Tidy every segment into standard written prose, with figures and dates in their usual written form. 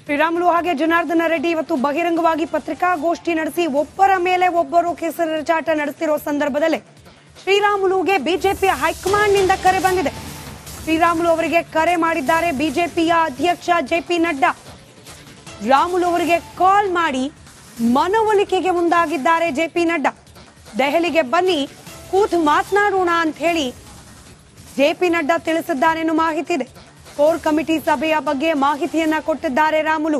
ಶ್ರೀರಾಮುಲು ಹಾಗೆ ಜನಾರ್ದನ ರೆಡ್ಡಿ ಇವತ್ತು ಬಹಿರಂಗವಾಗಿ ಪತ್ರಿಕಾಗೋಷ್ಠಿ ನಡೆಸಿ ಒಬ್ಬರ ಮೇಲೆ ಒಬ್ಬರು ಕೆಸರೆರಚಾಟ ನಡೆಸಿರೋ ಸಂದರ್ಭದಲ್ಲಿ ಶ್ರೀರಾಮುಲುಗೆ ಬಿಜೆಪಿ ಹೈಕಮಾಂಡ್ ನಿಂದ ಕರೆ ಬಂದಿದೆ. ಶ್ರೀರಾಮುಲು ಅವರಿಗೆ ಕರೆ ಮಾಡಿದ್ದಾರೆ ಬಿಜೆಪಿಯ ಅಧ್ಯಕ್ಷ ಜೆಪಿ ನಡ್ಡಾ. ರಾಮುಲು ಅವರಿಗೆ ಕಾಲ್ ಮಾಡಿ ಮನವೊಲಿಕೆಗೆ ಮುಂದಾಗಿದ್ದಾರೆ ಜೆಪಿ ನಡ್ಡಾ. ದೆಹಲಿಗೆ ಬನ್ನಿ ಕೂತು ಮಾತನಾಡೋಣ ಅಂತ ಹೇಳಿ ಜೆಪಿ ನಡ್ಡಾ ತಿಳಿಸಿದ್ದಾರೆ ಎನ್ನುವ ಮಾಹಿತಿ ಇದೆ. ಕೋರ್ ಕಮಿಟಿ ಸಭೆಯ ಬಗ್ಗೆ ಮಾಹಿತಿಯನ್ನ ಕೊಟ್ಟಿದ್ದಾರೆ ರಾಮುಲು.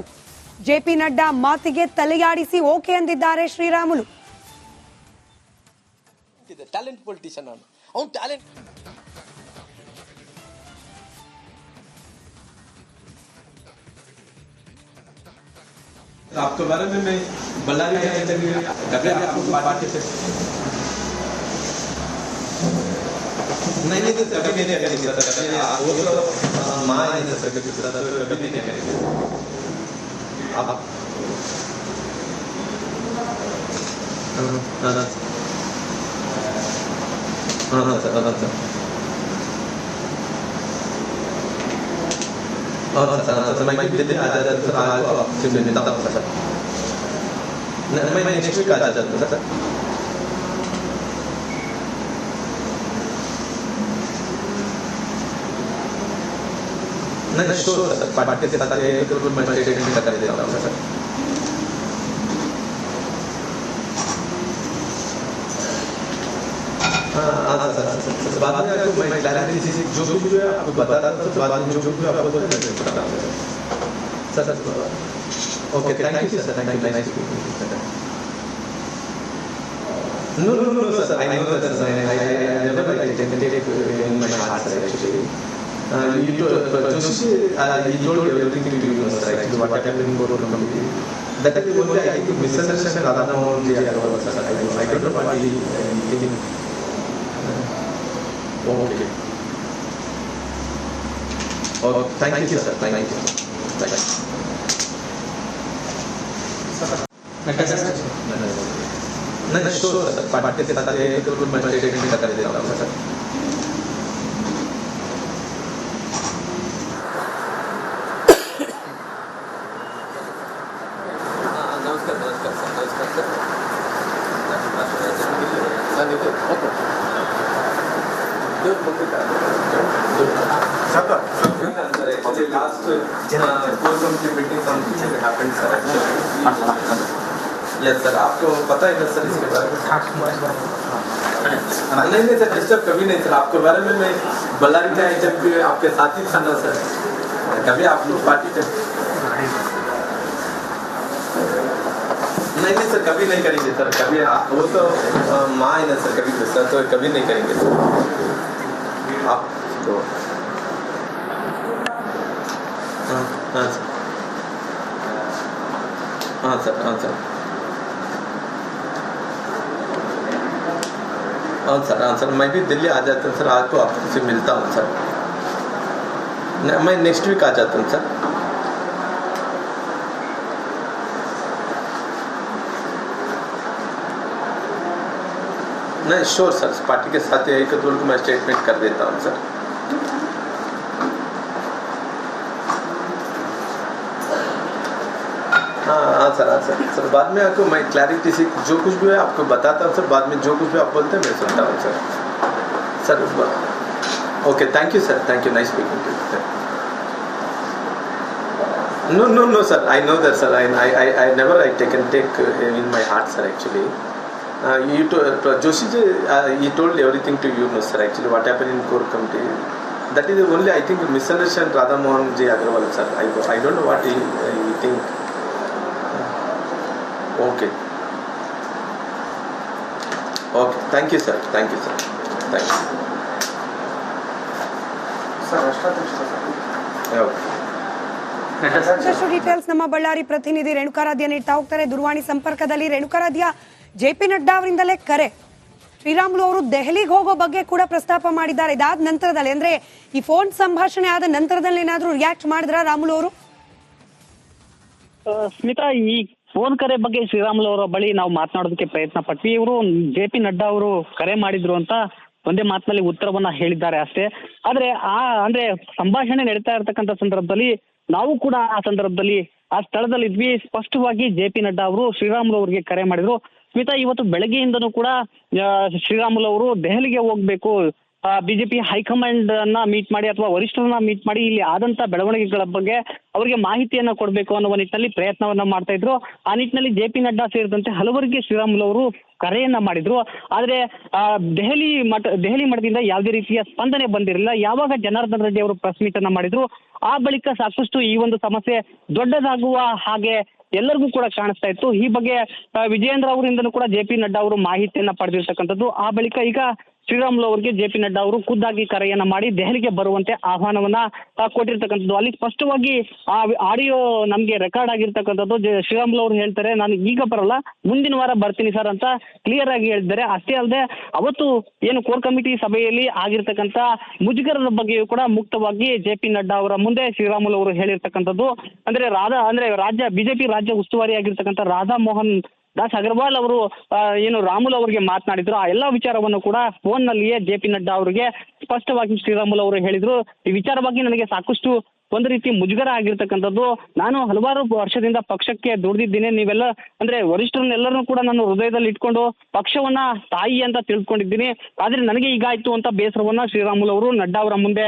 ಜೆಪಿ ನಡ್ಡಾ ಮಾತಿಗೆ ತಲೆಯಾಡಿಸಿ ಓಕೆ ಅಂದಿದ್ದಾರೆ ಶ್ರೀರಾಮುಲು. ಟ್ಯಾಲೆಂಟ್ ಪೊಲಿಟಿಷಿಯನ್ ಅವನು ಟ್ಯಾಲೆಂಟ್ आपके बारे में मैं बल्लारी आपको पार्टी से नहीं तो कभी नहीं करेंगे सर, वो तो माँ नहीं सर कभी नहीं करेंगे आप हाँ सर सर मैं दिल्ली आ जाता सर, आज आपसे मिलता हूँ सर. मैं नेक्स्ट वीक आ जाता हूँ सर. नहीं श्योर सर, पार्टी के साथ मैं स्टेटमेंट कर देता हूँ सर. हाँ सर बाद में आपको मैं क्लैरिटी जो कुछ है आपको बताता हूँ सर. बाद में जो कुछ आपको बताता हूँ sir. Okay thank you sir, thank you nice speaking sir. No sir, I know that sir. I never intended it in my heart sir actually. You told everything to you sir actually what happened in Core Committee. That is only I think misunderstanding Radha Mohan ji Agarwal sir. I don't know what he thinking. Okay. Oh, thank you sir. Thank you. Thank you. नहीं sure sir, party के साथ मैं statement कर देता हूँ sir. नमस्कार नमस्कार sir, नमस्कार sir. Actually last core committee meeting something happened sir actually. Yes sir, आपको पता है सर इसके बारे में? नहीं सर, डिस्टर्ब कभी नहीं सर. आपके बारे में मैं बल्लारी का जब आपके साथ ही था ना सर, कभी आप लोग पार्टी पे नहीं सर कभी नहीं करेंगे सर. कभी वो तो माँ है ना सर, कभी गुस्सा तो कभी नहीं करेंगे सर. आप तो हाँ सर हाँ सर हाँ सर हाँ सर मैं भी दिल्ली आ जाता हूँ सर. आज तो आपसे मिलता हूँ सर. मैं नेक्स्ट वीक आ जाता हूँ सर. नहीं श्योर सर, पार्टी के साथ एक दो को मैं स्टेटमेंट कर देता हूँ सर. हाँ सर बाद में आपको मैं क्लैरिटी से जो कुछ भी है आपको बताता हूँ सर. बाद में जो कुछ भी आप बोलते हैं मैं सुनता हूँ sir. Okay thank you sir, thank you nice speaking to you. No sir, I know that sir. I never take in my heart sir actually. You Joshi ji he told everything to you no sir actually what happened in core committee. That is only I think misunderstand Radha Mohan ji Agarwal sir. I don't know what he think. Okay. Thank you sir. Thank you. ಮತ್ತಷ್ಟು details ನಮ್ಮ ಬಳ್ಳಾರಿ ಪ್ರತಿನಿಧಿ ರೇಣುಕಾರಾಧ್ಯ ನೀಡ್ತಾ ಹೋಗ್ತಾರೆ. ದೂರವಾಣಿ ಸಂಪರ್ಕದಲ್ಲಿ Renukaradhya, JP Nadda ಅವರಿಂದಲೇ ಕರೆ. ಶ್ರೀರಾಮುಲು ಅವರು ದೆಹಲಿಗೆ ಹೋಗೋ ಬಗ್ಗೆ ಕೂಡ ಪ್ರಸ್ತಾಪ ಮಾಡಿದ್ದಾರೆ. ಇದಾದ ನಂತರದಲ್ಲಿ ಅಂದ್ರೆ ಈ ಫೋನ್ ಸಂಭಾಷಣೆ ಆದ ನಂತರದಲ್ಲಿ ಏನಾದರೂ ರಿಯಾಕ್ಟ್ ಮಾಡಿದ್ರ ರಾಮುಲು ಅವರು? ಸ್ಮಿತಾ, ಈ ಫೋನ್ ಕರೆ ಬಗ್ಗೆ ಶ್ರೀರಾಮುಲು ಅವರ ಬಳಿ ನಾವು ಮಾತನಾಡೋದಕ್ಕೆ ಪ್ರಯತ್ನ ಪಟ್ವಿ. ಇವರು ಜೆಪಿ ನಡ್ಡಾ ಅವರು ಕರೆ ಮಾಡಿದ್ರು ಅಂತ ಒಂದೇ ಮಾತಿನಲ್ಲಿ ಉತ್ತರವನ್ನ ಹೇಳಿದ್ದಾರೆ ಅಷ್ಟೇ. ಆದ್ರೆ ಅಂದ್ರೆ ಸಂಭಾಷಣೆ ನಡೀತಾ ಇರತಕ್ಕಂತ ಸಂದರ್ಭದಲ್ಲಿ ನಾವು ಕೂಡ ಆ ಸಂದರ್ಭದಲ್ಲಿ ಆ ಸ್ಥಳದಲ್ಲಿದ್ವಿ. ಸ್ಪಷ್ಟವಾಗಿ JP ನಡ್ಡಾ ಅವರು ಶ್ರೀರಾಮುಲು ಅವರಿಗೆ ಕರೆ ಮಾಡಿದ್ರು. ಸ್ಮಿತಾ, ಇವತ್ತು ಬೆಳಗ್ಗೆಯಿಂದನೂ ಕೂಡ ಶ್ರೀರಾಮುಲು ಅವರು ದೆಹಲಿಗೆ ಹೋಗ್ಬೇಕು, ಬಿಜೆಪಿ ಹೈಕಮಾಂಡ್ ಅನ್ನ ಮೀಟ್ ಮಾಡಿ ಅಥವಾ ವರಿಷ್ಠರನ್ನ ಮೀಟ್ ಮಾಡಿ ಇಲ್ಲಿ ಆದಂತ ಬೆಳವಣಿಗೆಗಳ ಬಗ್ಗೆ ಅವರಿಗೆ ಮಾಹಿತಿಯನ್ನ ಕೊಡಬೇಕು ಅನ್ನುವ ನಿಟ್ಟಿನಲ್ಲಿ ಪ್ರಯತ್ನವನ್ನ ಮಾಡ್ತಾ ಇದ್ರು. ಆ ನಿಟ್ಟಿನಲ್ಲಿ JP ನಡ್ಡಾ ಸೇರಿದಂತೆ ಹಲವರಿಗೆ ಶ್ರೀರಾಮುಲು ಅವರು ಕರೆಯನ್ನ ಮಾಡಿದ್ರು. ಆದ್ರೆ ದೆಹಲಿ ಮಠದಿಂದ ಯಾವುದೇ ರೀತಿಯ ಸ್ಪಂದನೆ ಬಂದಿರಲಿಲ್ಲ. ಯಾವಾಗ ಜನಾರ್ದನ್ ರೆಡ್ಡಿ ಅವರು ಪ್ರೆಸ್ ಮೀಟ್ ಅನ್ನ ಮಾಡಿದ್ರು, ಆ ಬಳಿಕ ಸಾಕಷ್ಟು ಈ ಒಂದು ಸಮಸ್ಯೆ ದೊಡ್ಡದಾಗುವ ಹಾಗೆ ಎಲ್ಲರಿಗೂ ಕೂಡ ಕಾಣಿಸ್ತಾ ಇತ್ತು. ಈ ಬಗ್ಗೆ ವಿಜಯೇಂದ್ರ ಅವರಿಂದನೂ ಕೂಡ JP ನಡ್ಡಾ ಅವರು ಮಾಹಿತಿಯನ್ನ ಪಡೆದಿರ್ತಕ್ಕಂಥದ್ದು. ಆ ಬಳಿಕ ಈಗ ಶ್ರೀರಾಮುಲು ಅವರಿಗೆ JP ನಡ್ಡಾ ಅವರು ಖುದ್ದಾಗಿ ಕರೆಯನ್ನ ಮಾಡಿ ದೆಹಲಿಗೆ ಬರುವಂತೆ ಆಹ್ವಾನವನ್ನ ಕೊಟ್ಟಿರ್ತಕ್ಕಂಥದ್ದು. ಅಲ್ಲಿ ಸ್ಪಷ್ಟವಾಗಿ ಆ ಆಡಿಯೋ ನಮ್ಗೆ ರೆಕಾರ್ಡ್ ಆಗಿರ್ತಕ್ಕಂಥದ್ದು. ಶ್ರೀರಾಮುಲು ಅವರು ಹೇಳ್ತಾರೆ, ನಾನು ಈಗ ಬರಲ್ಲ, ಮುಂದಿನ ವಾರ ಬರ್ತೀನಿ ಸರ್ ಅಂತ ಕ್ಲಿಯರ್ ಆಗಿ ಹೇಳಿದ್ದಾರೆ. ಅಷ್ಟೇ ಅಲ್ಲದೆ ಅವತ್ತು ಏನು ಕೋರ್ ಕಮಿಟಿ ಸಭೆಯಲ್ಲಿ ಆಗಿರ್ತಕ್ಕಂಥ ಮುಜುಗರದ ಬಗ್ಗೆಯೂ ಕೂಡ ಮುಕ್ತವಾಗಿ JP ನಡ್ಡಾ ಅವರ ಮುಂದೆ ಶ್ರೀರಾಮುಲು ಅವರು ಹೇಳಿರ್ತಕ್ಕಂಥದ್ದು. ಅಂದ್ರೆ ರಾಜ್ಯ ಬಿಜೆಪಿ ರಾಜ್ಯ ಉಸ್ತುವಾರಿ ಆಗಿರ್ತಕ್ಕಂಥ ರಾಧಾ ಮೋಹನ್ ದಾಸ್ ಅಗರ್ವಾಲ್ ಅವರು ಏನು ರಾಮುಲು ಅವರಿಗೆ ಮಾತನಾಡಿದ್ರು, ಆ ಎಲ್ಲಾ ವಿಚಾರವನ್ನು ಕೂಡ ಫೋನ್ ನಲ್ಲಿಯೇ JP ನಡ್ಡಾ ಅವರಿಗೆ ಸ್ಪಷ್ಟವಾಗಿ ಶ್ರೀರಾಮುಲು ಅವರು ಹೇಳಿದ್ರು. ಈ ವಿಚಾರವಾಗಿ ನನಗೆ ಸಾಕಷ್ಟು ಒಂದು ರೀತಿ ಮುಜುಗರ ಆಗಿರ್ತಕ್ಕಂಥದ್ದು. ನಾನು ಹಲವಾರು ವರ್ಷದಿಂದ ಪಕ್ಷಕ್ಕೆ ದುಡಿದಿದ್ದೀನಿ. ನೀವೆಲ್ಲ ಅಂದ್ರೆ ವರಿಷ್ಠರನ್ನೆಲ್ಲರನ್ನೂ ಕೂಡ ನಾನು ಹೃದಯದಲ್ಲಿ ಇಟ್ಕೊಂಡು ಪಕ್ಷವನ್ನ ತಾಯಿ ಅಂತ ತಿಳ್ಕೊಂಡಿದ್ದೀನಿ. ಆದ್ರೆ ನನಗೆ ಹೀಗಾಯ್ತು ಅಂತ ಬೇಸರವನ್ನ ಶ್ರೀರಾಮುಲು ಅವರು ನಡ್ಡಾ ಅವರ ಮುಂದೆ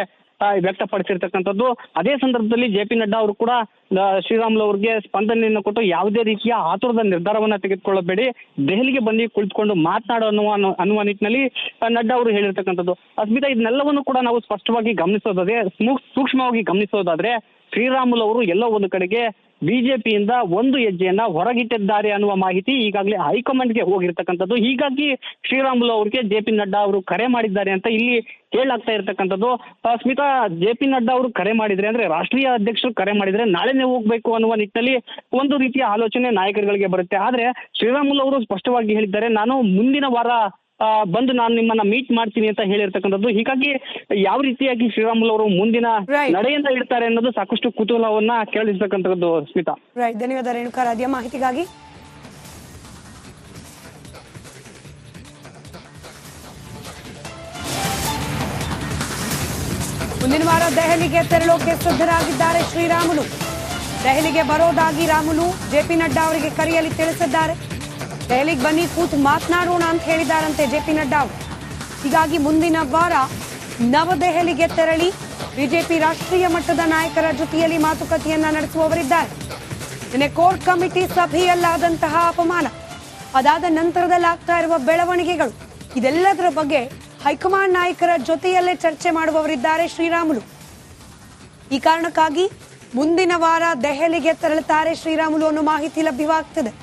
ವ್ಯಕ್ತಪಡಿಸಿರ್ತಕ್ಕಂಥದ್ದು. ಅದೇ ಸಂದರ್ಭದಲ್ಲಿ JP ನಡ್ಡಾ ಅವರು ಕೂಡ ಶ್ರೀರಾಮುಲು ಅವರಿಗೆ ಸ್ಪಂದನೆಯನ್ನು ಕೊಟ್ಟು ಯಾವುದೇ ರೀತಿಯ ಆತುರದ ನಿರ್ಧಾರವನ್ನ ತೆಗೆದುಕೊಳ್ಳಬೇಡಿ, ದೆಹಲಿಗೆ ಬಂದು ಕುಳಿತುಕೊಂಡು ಮಾತನಾಡೋ ಅನ್ನುವ ನಿಟ್ಟಿನಲ್ಲಿ ನಡ್ಡಾ ಅವರು ಹೇಳಿರ್ತಕ್ಕಂಥದ್ದು. ಅಸ್ಮಿತಾ, ಇದನ್ನೆಲ್ಲವನ್ನು ಕೂಡ ನಾವು ಸ್ಪಷ್ಟವಾಗಿ ಗಮನಿಸೋದಾದ್ರೆ, ಸೂಕ್ಷ್ಮವಾಗಿ ಗಮನಿಸೋದಾದ್ರೆ ಶ್ರೀರಾಮುಲು ಅವರು ಎಲ್ಲೋ ಒಂದು ಕಡೆಗೆ ಬಿಜೆಪಿಯಿಂದ ಒಂದು ಹೆಜ್ಜೆಯನ್ನ ಹೊರಗಿಟ್ಟಿದ್ದಾರೆ ಅನ್ನುವ ಮಾಹಿತಿ ಈಗಾಗಲೇ ಹೈಕಮಾಂಡ್ಗೆ ಹೋಗಿರ್ತಕ್ಕಂಥದ್ದು. ಹೀಗಾಗಿ ಶ್ರೀರಾಮುಲು ಅವರಿಗೆ JP ನಡ್ಡಾ ಅವರು ಕರೆ ಮಾಡಿದ್ದಾರೆ ಅಂತ ಇಲ್ಲಿ ಹೇಳಲಾಗ್ತಾ ಇರ್ತಕ್ಕಂಥದ್ದು. ಸ್ಮಿತಾ, JP ನಡ್ಡಾ ಅವರು ಕರೆ ಮಾಡಿದ್ರೆ ಅಂದ್ರೆ ರಾಷ್ಟ್ರೀಯ ಅಧ್ಯಕ್ಷರು ಕರೆ ಮಾಡಿದ್ರೆ ನಾಳೆನೇ ಹೋಗ್ಬೇಕು ಅನ್ನುವ ನಿಟ್ಟಿನಲ್ಲಿ ಒಂದು ರೀತಿಯ ಆಲೋಚನೆ ನಾಯಕರುಗಳಿಗೆ ಬರುತ್ತೆ. ಆದ್ರೆ ಶ್ರೀರಾಮುಲು ಅವರು ಸ್ಪಷ್ಟವಾಗಿ ಹೇಳಿದ್ದಾರೆ, ನಾನು ಮುಂದಿನ ವಾರ ಬಂದು ನಾನು ನಿಮ್ಮನ್ನ ಮೀಟ್ ಮಾಡ್ತೀನಿ ಅಂತ ಹೇಳಿರ್ತಕ್ಕಂಥದ್ದು. ಹೀಗಾಗಿ ಯಾವ ರೀತಿಯಾಗಿ ಶ್ರೀರಾಮುಲು ಅವರು ಮುಂದಿನ ನಡೆಯನ್ನ ಇಡ್ತಾರೆ ಅನ್ನೋದು ಸಾಕಷ್ಟು ಕುತೂಹಲವನ್ನ ಕೇಳಿರ್ತಕ್ಕಂಥದ್ದು. ಸ್ಮಿತಾ, ಧನ್ಯವಾದ ರೇಣುಕಾ ರಾಧ್ಯ ಮಾಹಿತಿಗಾಗಿ. ಮುಂದಿನ ವಾರ ದೆಹಲಿಗೆ ತೆರಳೋಕೆ ಸಿದ್ಧರಾಗಿದ್ದಾರೆ ಶ್ರೀರಾಮುಲು. ದೆಹಲಿಗೆ ಬರೋದಾಗಿ ರಾಮುಲು JP ನಡ್ಡಾ ಅವರಿಗೆ ಕರೆಯಲ್ಲಿ ತಿಳಿಸಿದ್ದಾರೆ. ದೆಹಲಿಗೆ ಬನ್ನಿ, ಕೂತು ಮಾತನಾಡೋಣ ಅಂತ ಹೇಳಿದಾರಂತೆ JP ನಡ್ಡಾ ಅವರು. ಹೀಗಾಗಿ ಮುಂದಿನ ವಾರ ನವದೆಹಲಿಗೆ ತೆರಳಿ ಬಿಜೆಪಿ ರಾಷ್ಟ್ರೀಯ ಮಟ್ಟದ ನಾಯಕರ ಜೊತೆಯಲ್ಲಿ ಮಾತುಕತೆಯನ್ನ ನಡೆಸುವವರಿದ್ದಾರೆ. ನಿನ್ನೆ ಕೋರ್ ಕಮಿಟಿ ಸಭೆಯಲ್ಲಾದಂತಹ ಅಪಮಾನ, ಅದಾದ ನಂತರದಲ್ಲಿ ಆಗ್ತಾ ಇರುವ ಬೆಳವಣಿಗೆಗಳು, ಇದೆಲ್ಲದರ ಬಗ್ಗೆ ಹೈಕಮಾಂಡ್ ನಾಯಕರ ಜೊತೆಯಲ್ಲೇ ಚರ್ಚೆ ಮಾಡುವವರಿದ್ದಾರೆ ಶ್ರೀರಾಮುಲು. ಈ ಕಾರಣಕ್ಕಾಗಿ ಮುಂದಿನ ವಾರ ದೆಹಲಿಗೆ ತೆರಳುತ್ತಾರೆ ಶ್ರೀರಾಮುಲು ಅನ್ನೋ ಮಾಹಿತಿ ಲಭ್ಯವಾಗ್ತಿದೆ.